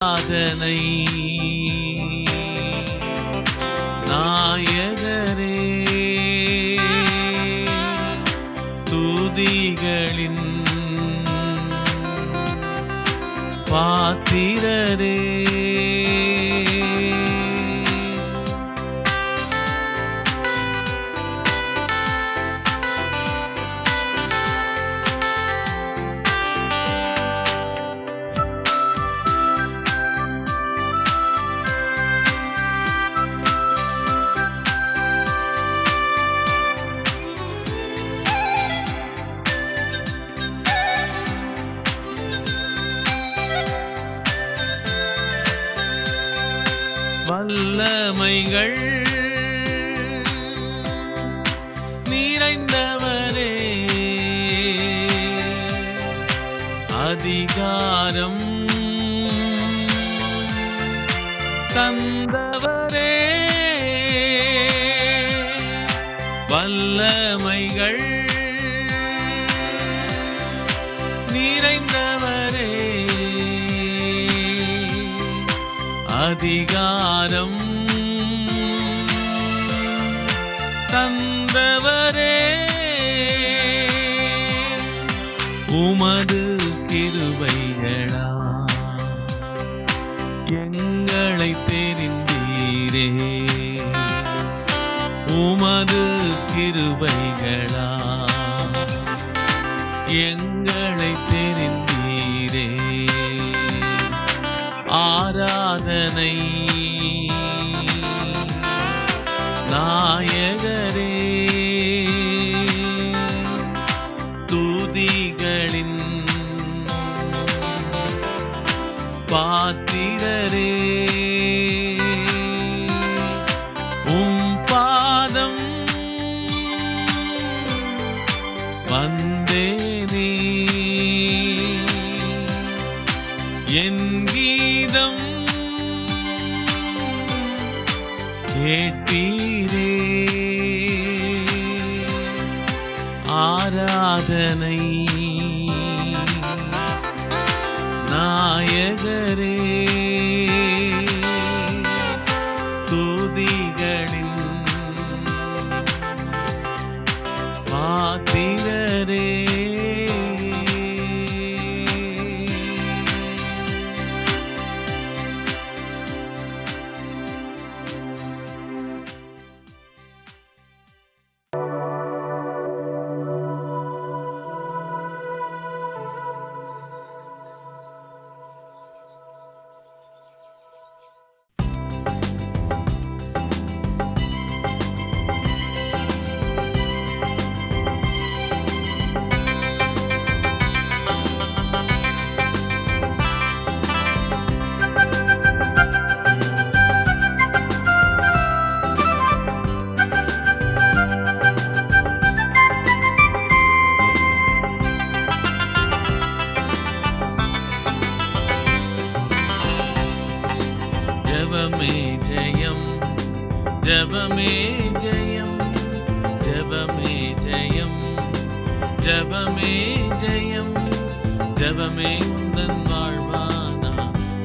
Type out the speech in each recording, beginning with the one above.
ஆராதனை நாயகரே, துதிகளின் பாத்திரரே, வல்லமைகள் நிறைந்தவரே, அதிகாரம் தந்தவரே, வல்லமைகள் நிறைந்தவரே, அதிகாரம் தந்தவரே, உமது கிருபைகளா எங்களை தெரிந்தீரே, உமது கிருபைகளா எங்களை தெரிந்தீரே, ஆராதனை நாயகரே, துதிகளின் பாத்திரரே, உம் பாதம் வந்தேனே, என் கீதம் கேட்டீரே, ஆராதனை நாயகரே, துதிகளின் பாத்திரரே, ஜெபமே ஜெயம், ஜெபமே ஜெயம், ஜெபமே ஜெயம், ஜெபமே ஜெயம், ஜெபமே உந்தன் வாழ்வானா,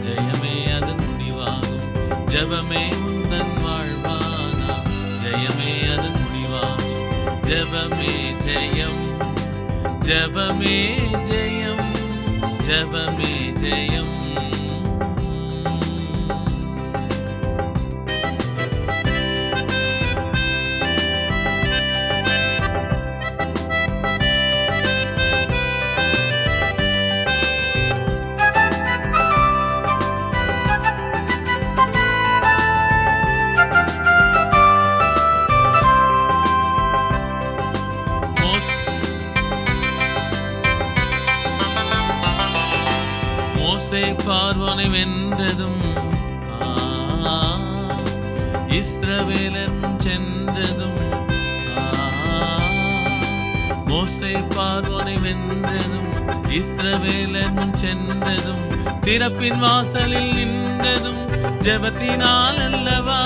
ஜெயமே அதன் முடிவாகும், ஜெபமே உந்தன் வாழ்வானா, ஜெயமே அதன் முடிவாகும், ஜெபமே ஜெயம், ஜெபமே ஜெயம், ஜெபமே ஜெயம், பார்வோனை வென்றதும் இஸ்ரவேலன் சென்றதும், மோசே பார்வோனை வென்றதும் இஸ்ரவேலன் சென்றதும், திறப்பின் வாசலில் நின்றதும் ஜெபத்தினால் அல்லவா,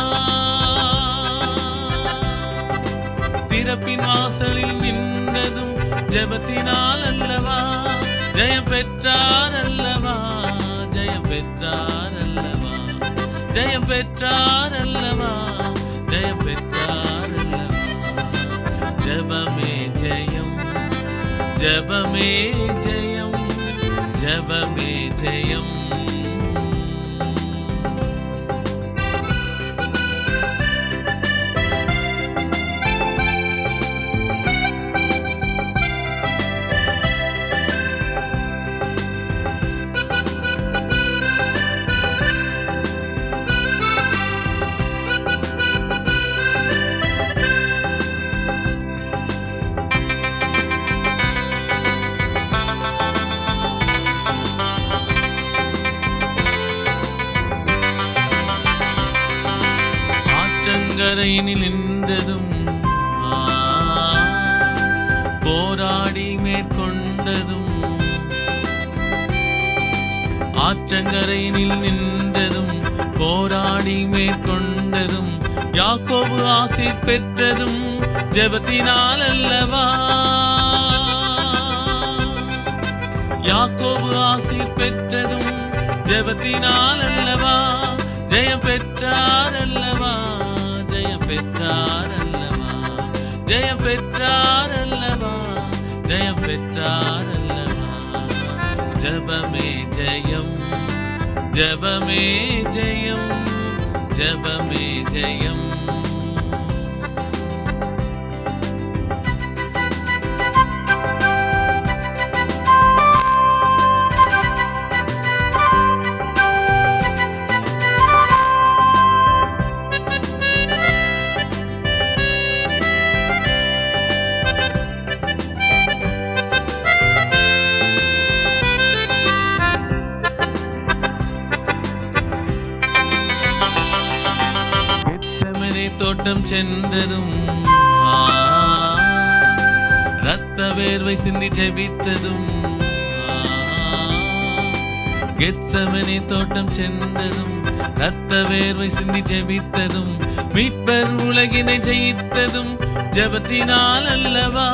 திறப்பின் வாசலில் நின்றதும் ஜெபத்தினால் அல்லவா, ஜெயம் பெற்றார் அல்லவா, ஜெயம் பெற்றார் ஜெயம் பெற்றார் அல்லவா, ஜெயம் பெற்றார் அல்லவா. ஜெபமே ஜெயம், ஜெபமே ஜெயம், ஜெபமே ஜெயம். கரையினில் நின்றதும் போராடி மேற்கொண்டதும், ஆற்றங்கரையினில் நின்றதும் போராடி மேற்கொண்டதும், யாக்கோபு ஆசீர் பெற்றதும் ஜெபத்தினால் அல்லவா, யாக்கோபு ஆசீர் பெற்றதும் ஜெபத்தினால் அல்லவா. ஜெயம் பெற்றார் அல்லவா, ஜெயம் பெற்றார் அல்லவா, ஜெயம் பெற்றார் அல்லவா, ஜெயம் பெற்றார் அல்லவா. ஜெபமே ஜெயம், ஜெபமே ஜெயம், ஜெபமே ஜெயம். தோட்டம் சென்றதும் இரத்த வேர்வை சிந்தி ஜெபித்ததும், கெத்செமனே தோட்டம் சென்றதும் இரத்த வேர்வை சிந்தி ஜெபித்ததும், மீட்பர் உலகினை ஜெயித்ததும் ஜெபத்தினால் அல்லவா,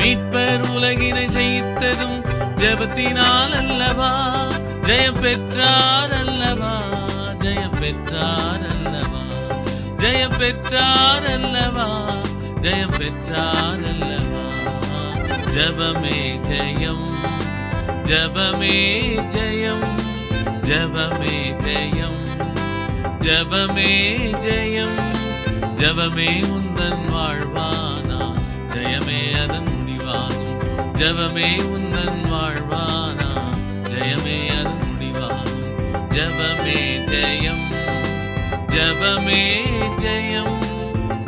மீட்பர் உலகினை ஜெயித்ததும் ஜெபத்தினால் அல்லவா. ஜெயம் பெற்றார் அல்லவா, ஜெயம் பெற்றார் அல்லவா, ஜெயம் பெற்றார் அல்லவா, ஜெயம் பெற்றார் அல்லவா. ஜெபமே ஜெயம், ஜெபமே ஜெயம், ஜெபமே ஜெயம், ஜெபமே ஜெயம், ஜெபமே உந்தன் வாழ்வானா, ஜெயமே அதன் முடிவாகும். ஜெபமே உந்தன் வாழ்வானா, ஜெயமே அதன் முடிவாகும். ஜெபமே ஜெயம், ஜெபமே ஜெயம்,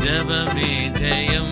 ஜெபமே ஜெயம்.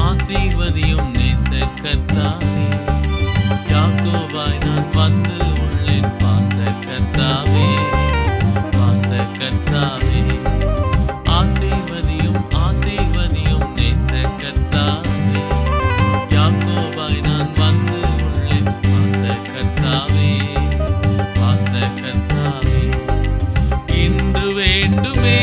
ஆசீர்வதியும் நேசக்கர்த்தாவே, யாக்கோபாய் நான் வந்து உள்ளேன் பாசக்கர்த்தாவே, பாசக்கர்த்தாவே. ஆசீர்வதியும் நேசக்கர்த்தாவே, யாக்கோபாய் நான் வந்து உள்ளேன் பாசக்கர்த்தாவே, பாசக்கர்த்தாவே. இன்று வேண்டுமே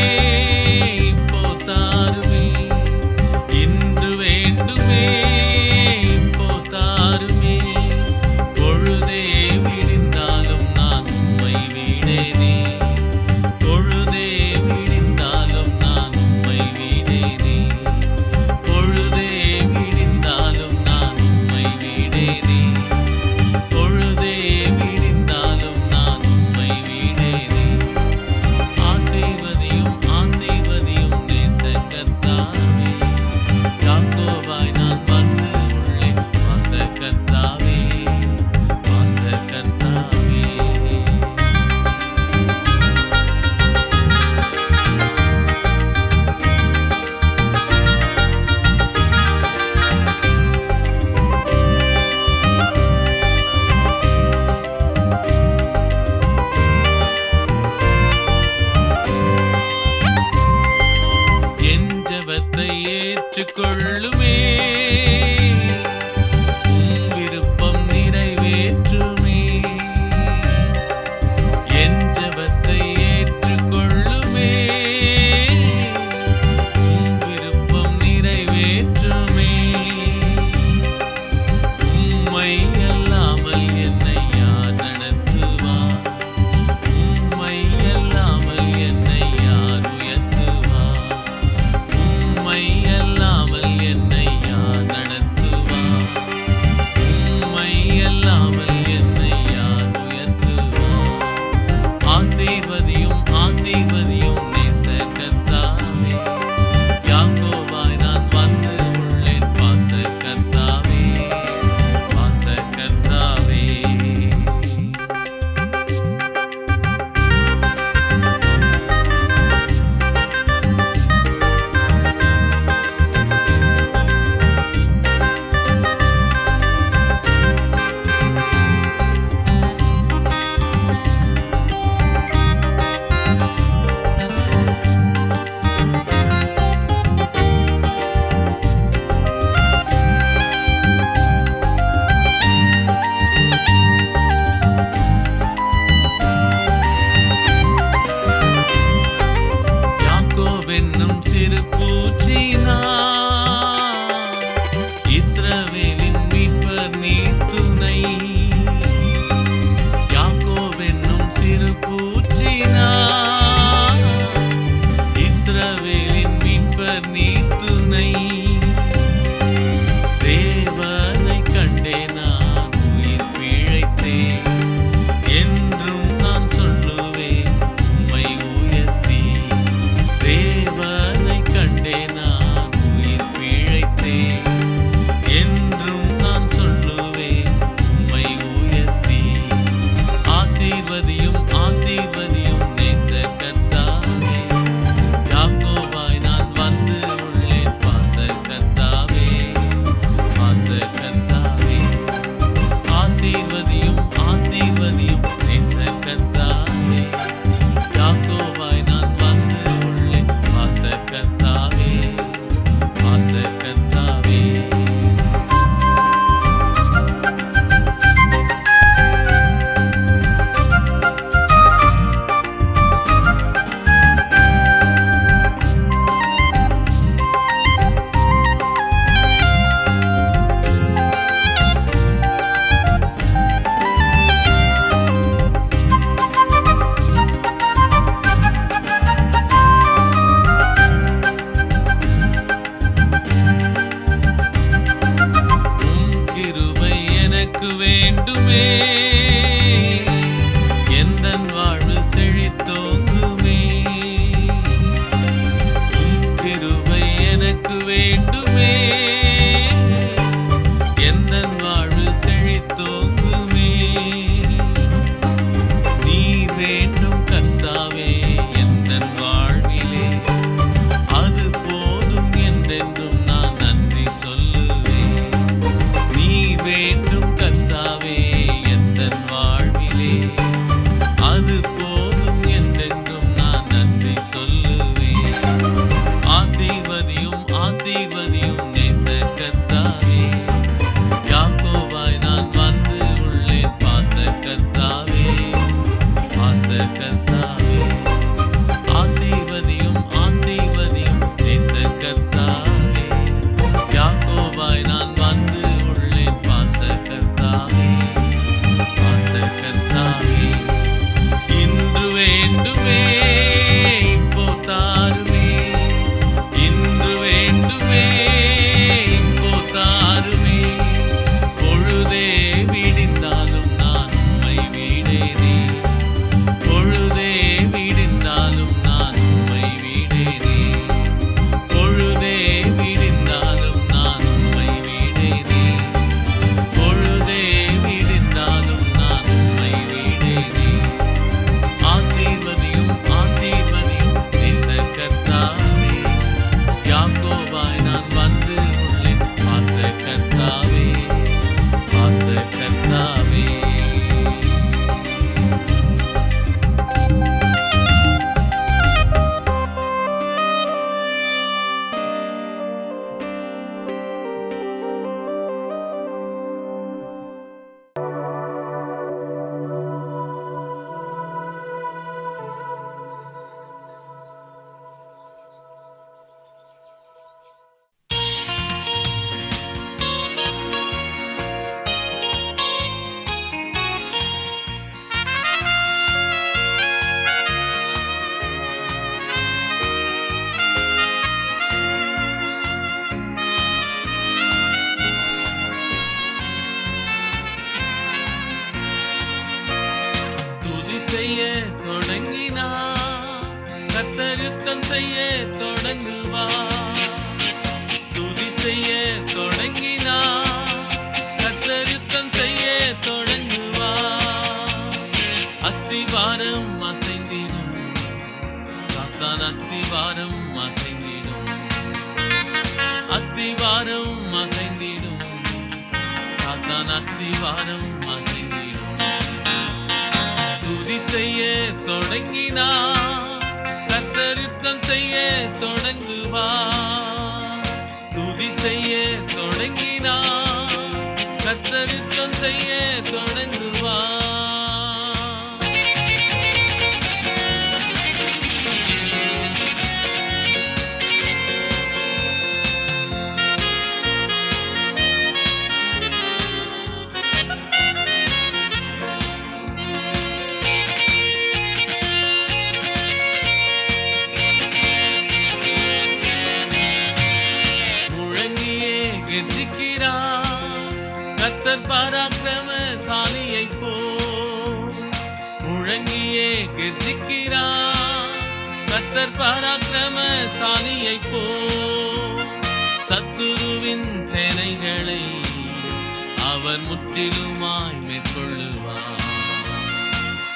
பொழுதே விடிந்தாலும் உம் விருப்பம் நிறைவேற்றுமே. என் ஜெபத்தை ஏற்றுக்கொள்ளுமே. உம் விருப்பம் நிறைவேற்றுமே. உம்மை அல்லாமல் என்னை யார் நடத்துவார்? உம்மை அல்லாமல் என்னை யார் உயர்த்துவார்? உம்மை அல்லாமல் என்னை யார் நடத்துவார்? உம்மை அல்லாமல் என்னை யார் உயர்த்துவார்? ஆசீர்வதியும் ஆசீர்வதியும் நேச கர்த்தாவே. யாக்கோபாய் நான் வந்து உள்ளேன் பாச கர்த்தாவே, பாச கர்த்தாவே. யாக்கோபென்னும் சிறு பூச்சி நான், இஸ்ரவேலின் மீட்பர் நீர் துணை. யாக்கோபென்னும் சிறு பூச்சி நான், இஸ்ரவேலின் மீட்பர் நீர் துணை. தேவனை கண்டே நான் உயிர் பிழைத்தேன். என்றும் நான் சொல்லுவேன் உம்மை உயர்த்தி. தேவனை கண்டே நான் உயிர் பிழைத்தேன். என்றும் நான் சொல்லுவேன் உம்மை உயர்த்தி. ஆசீர்வதியும் ஆசீர்வதியும் நேச கர்த்தாவே. யாக்கோபாய் நான் வந்து உள்ளேன் பாச கர்த்தாவே, பாச கர்த்தாவே. ஆசீர்வதியும் ஆசீர்வதியும் நேச கர்த்தாவே. யாக்கோபாய் நான் வந்து உள்ளேன் பாச கர்த்தாவே, பாச கர்த்தாவே. உம் கிருபை எனக்கு வேண்டுமே. எந்தன் வாழ்வு செழித்தோங்குமே. உம் கிருபை எனக்கு வேண்டுமே. எந்தன் வாழ்வு செழித்தோங்குமே. நீர் வேண்டும் கர்த்தாவே எந்தன் வாழ்விலே. அது போதும் என்றென்றும் நான் நன்றி சொல்லுவேன். நீர் வேண்டும் கர்த்தாவே என் செய்ய தொடங்குவார். துதி செய்ய தொடங்கினார், கர்த்தர் யுத்தம் செய்ய தொடங்குவார். அஸ்திவாரம் அசைந்திடும், சாத்தான் அஸ்திவாரம் அசைந்திடும். அஸ்திவாரம் அசைந்திடும், சாத்தான் அஸ்திவாரம் அசைந்திடும். துதி செய்ய தொடங்கினார், கர்த்தர் யுத்தம் செய்ய தொடங்குவார். துதி செய்ய தொடங்கினார், கர்த்தர் யுத்தம் செய்ய தொடங்குவார். கர்த்தர் பராக்கிரமசாலியை போல் முழங்கியே கெர்ச்சிக்கிறார். கர்த்தர் பராக்கிரமசாலியை போல் சத்துருவின் சேனைகளை அவர் முற்றிலுமாய் மேற்கொள்ளுவார்.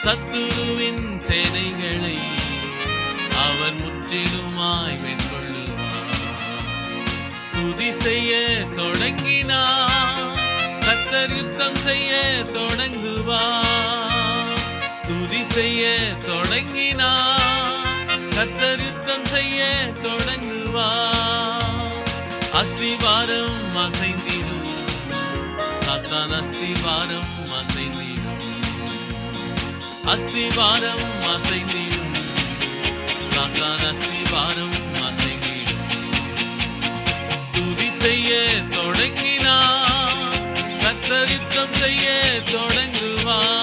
சத்துருவின் சேனைகளை அவர் முற்றிலுமாய் மேற்கொள்ளுவார். துதி செய்ய தொடங்கினார், கர்த்தர் யுத்தம் செய்ய தொடங்குவார். துதி செய்ய தொடங்கினார், கர்த்தர் யுத்தம் செய்ய தொடங்குவார். அஸ்திவாரம் அசைந்திடும், சாத்தான் அஸ்திவாரம் அசைந்திடும். அஸ்திவாரம் அசைந்திடும், சாத்தான் அஸ்திவாரம் அசைந்திடும். துதி செய்ய தொடங்கினார், கர்த்தர் யுத்தம் செய்ய தொடங்குவார்.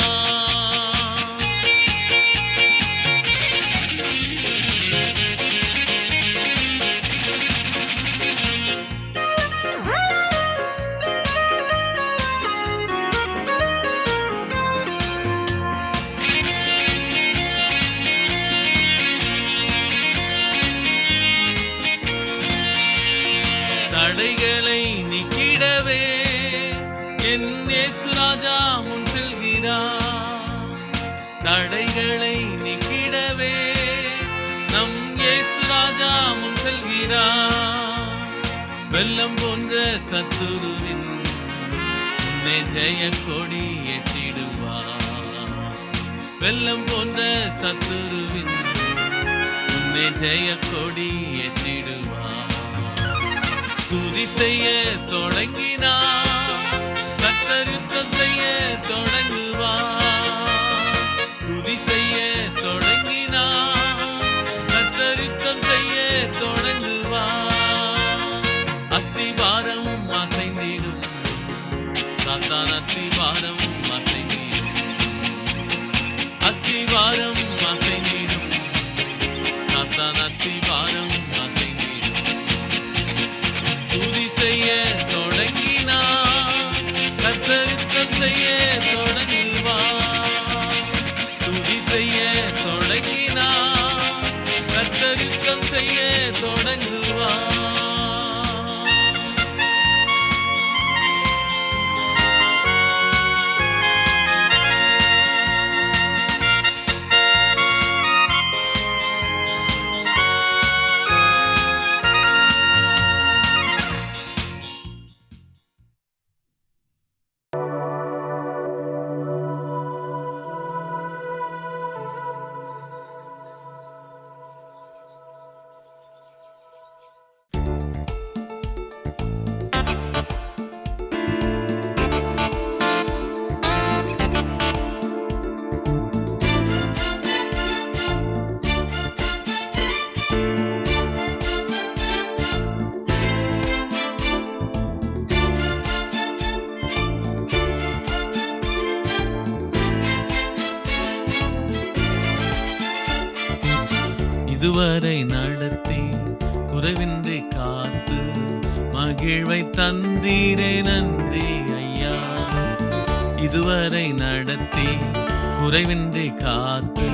தடைகளை நீக்கிடவே என் இயேசு ராஜா முன் செல்கிறார். தடைகளை நீக்கிடவே நம் இயேசு ராஜா முன் செல்கிறார். வெள்ளம் போன்ற சத்துருவின் முன்னே ஜெய கொடி ஏற்றிடுவார். வெள்ளம் போன்ற சத்துருவின் முன்னே ஜெய கொடி ஏற்றிடுவார். துதி செய்ய தொடங்கினார், கர்த்தர் யுத்தம் செய்ய தொடங்குவார். துதி செய்ய தொடங்கினார், கர்த்தர் யுத்தம் செய்ய தொடங்குவார். அஸ்திவாரம் அசைந்திடும், சாத்தான் அஸ்திவாரம் அசைந்திடும். அஸ்திவாரம் அசைந்திடும், சாத்தான் அஸ்திவாரம் அசைந்திடும். துதி செய்ய தொடங்கினார், கர்த்தர் யுத்தம் செய்ய தொடங்குவார். துதி செய்ய தொடங்கினார், கர்த்தர் யுத்தம் செய்ய தொடங்குவார். இதுவரை நடத்தி குறைவின்றி காத்து மகிழ்வை தந்தீரே நன்றி ஐயா. இதுவரை நடத்தி குறைவின்றி காத்து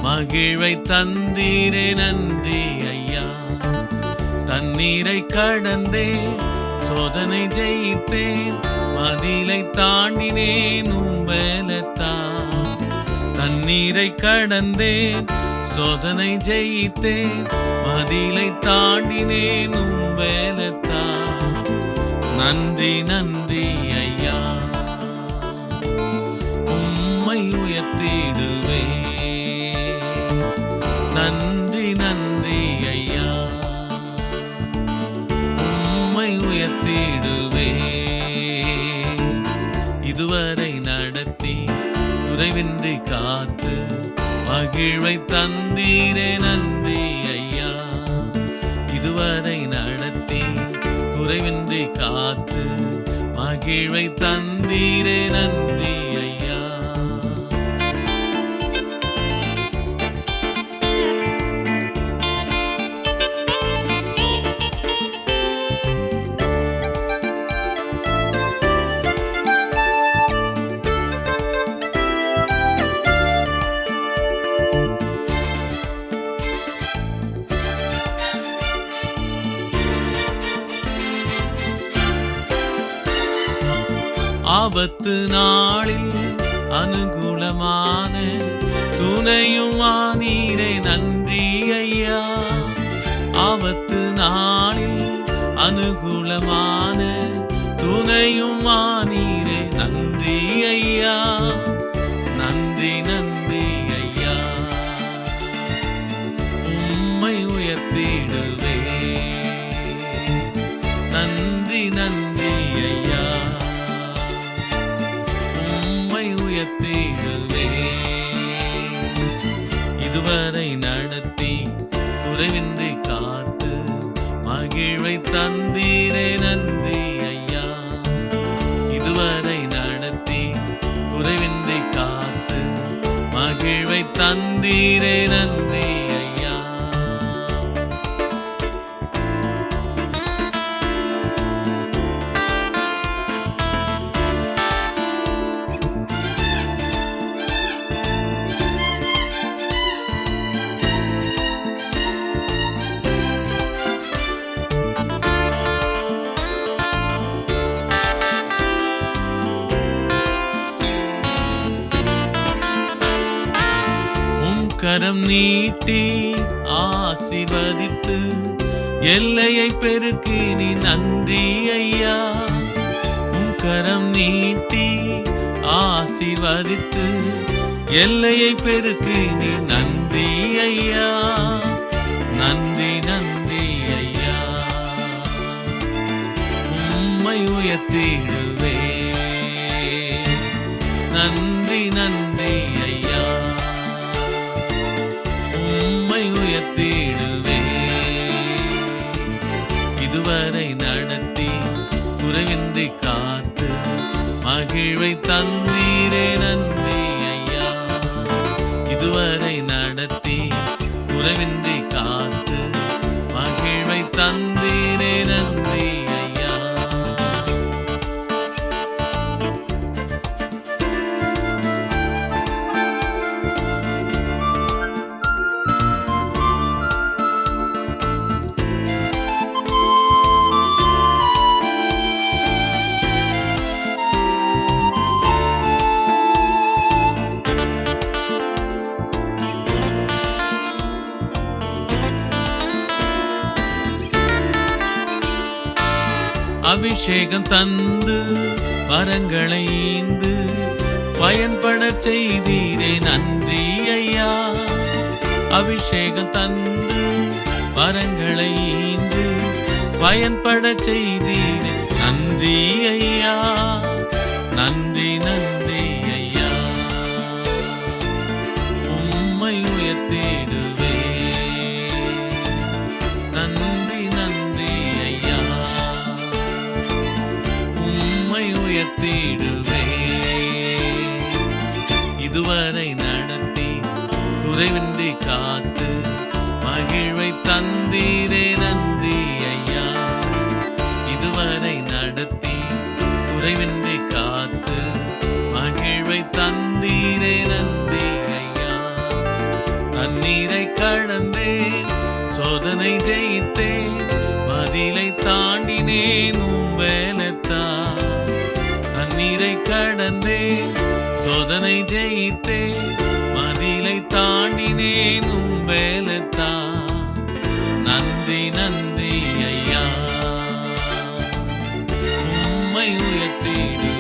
மகிழ்வை தந்தீரே நன்றி ஐயா. தண்ணீரை கடந்தேன், சோதனை ஜெயித்தேன், மதிலை தாண்டினேன் உம்பலத்தான். தண்ணீரை கடந்தேன், சோதனை ஜெயித்தேன், மதிலை தாண்டினேன் உம்பலத்தான். நன்றி நன்றி ஐயா, உம்மை உயர்த்திடுவே. நன்றி நன்றி ஐயா, உம்மை உயர்த்திடுவே. இதுவரை நடத்தி குறைவின்றி காத்து மகிழ்வை தந்தீரே நன்றி ஐயா. இதுவரை நடத்தி குறைவின்றி காத்து மகிழ்வை தந்தீரே நன்றி ஐயா. ஆபத்து நாளில் அனுகூலமான துணையுமானீரே நன்றி ஐயா. ஆபத்து நாளில் அனுகூலமான துணையுமானீரே நன்றி ஐயா. நன்றி நன்றி ஐயா, உம்மை உயர்த்திடுவே. நன்றி நன்றி ஐயா, உயர்த்திடுவே. இதுவரை நடத்தி குறைவின்றி காத்து மகிழ்வை தந்தீரே நன்றி ஐயா. இதுவரை நடத்தி குறைவின்றி காத்து மகிழ்வை தந்தீரே நன்றி ஐயா. கரம் நீட்டி ஆசீர்வதித்து எல்லையை பெருக்கி நீ நன்றி ஐயா. உம் கரம் நீட்டி ஆசீர்வதித்து எல்லையை பெருக்கி நீ நன்றி ஐயா. நன்றி நன்றி ஐயா, உம்மை உயர்த்திடுவே. நன்றி நன்றி ஐயா, உம்மை உயர்த்திடுவே. இதுவரை நடத்தி குறைவின்றி காத்து மகிழ்வை தந்தீரே நன்றி ஐயா. இதுவரை நடத்தி குறைவின்றி காத்து மகிழ்வை தந்தீரே நன்றி ஐயா. அபிஷேகம் தந்து வரங்களை ஈந்து பயன்பட செய்தீரே நன்றி ஐயா. அபிஷேகம் தந்து வரங்களை ஈந்து பயன்பட செய்தீரே நன்றி ஐயா. நன்றி நன்றி ஐயா, உம்மை உயர்த்திடுவே. நன்றி நன்றி ஐயா, உம்மை உயர்த்திடுவே. இதுவரை நடத்தி குறைவின்றி காத்து மகிழ்வை தந்தீரே நன்றி ஐயா. இதுவரை நடத்தி குறைவின்றி காத்து மகிழ்வை தந்தீரே நன்றி ஐயா. சோதனை ஜெயித்தேன், மதிலை தாண்டினேன் உம்பலத்தா. தண்ணீரை கடந்தேன், சோதனை ஜெயித்தேன், மதிலை தாண்டினேன் உம்பலத்தா. நன்றி நன்றி ஐயா, உம்மை உயர்த்திடு